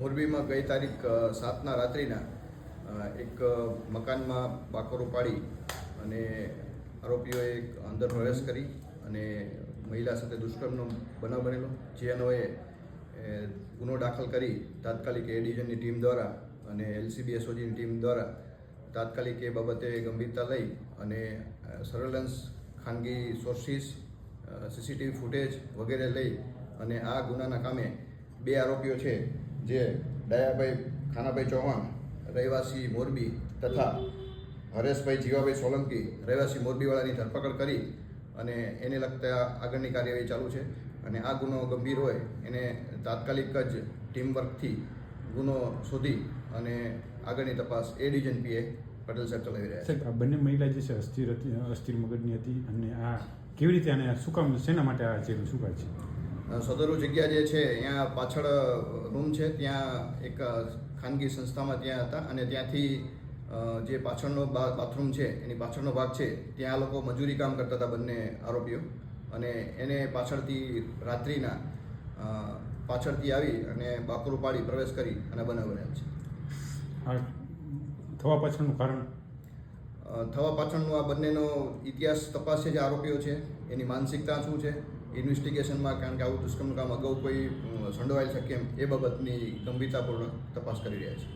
મોરબીમાં ગઈ તારીખ 7ના રાત્રિના એક મકાનમાં બાકોરો પાડી અને આરોપીઓએ અંદર પ્રવેશ કરી અને મહિલા સાથે દુષ્કર્મનો બનાવ બનેલો, જે અન્વયે ગુનો દાખલ કરી તાત્કાલિક એ ડિવિઝનની ટીમ દ્વારા અને LCB SOGની ટીમ દ્વારા તાત્કાલિક એ બાબતે ગંભીરતા લઈ અને સર્વેલન્સ, ખાનગી સોર્સિસ, CCTV ફૂટેજ વગેરે લઈ અને આ ગુનાના કામે 2 આરોપીઓ છે, જે દયાભાઈ ખાનાભાઈ ચૌહાણ રહેવાસી મોરબી તથા હરેશભાઈ જીવાભાઈ સોલંકી રહેવાસી મોરબીવાળાની ધરપકડ કરી અને એને લગતા આગળની કાર્યવાહી ચાલુ છે. અને આ ગુનો ગંભીર હોય એને તાત્કાલિક જ ટીમવર્કથી ગુનો શોધી અને આગળની તપાસ એ ડિવિઝન PI પટેલ સાહેબ ચલાવી રહ્યા છે. સાહેબ, આ બંને મહિલા જે છે અસ્થિર મગજની હતી અને આ કેવી રીતે આને શું કામ, શેના માટે આ છે, શું કામ છે? સદરુ જગ્યા જે છે અહીંયા પાછળ રૂમ છે, ત્યાં એક ખાનગી સંસ્થામાં ત્યાં હતા અને ત્યાંથી જે પાછળનો બાથરૂમ છે એની પાછળનો ભાગ છે ત્યાં આ લોકો મજૂરી કામ કરતા હતા બંને આરોપીઓ, અને એને પાછળથી રાત્રિના પાછળથી આવી અને બાકરું પાડી પ્રવેશ કરી અને બનાવ બનેલ છે. આ થવા પાછળનું કારણ? થવા પાછળનું આ બંનેનો ઇતિહાસ તપાસ છે, જે આરોપીઓ છે એની માનસિકતા શું છે ઇન્વેસ્ટિગેશનમાં, કારણ કે આવું દુષ્કર્મનું કામ અગાઉ કોઈ સંડોવાયેલ છે કેમ એ બાબતની ગંભીરતાપૂર્ણ તપાસ કરી રહ્યા છે.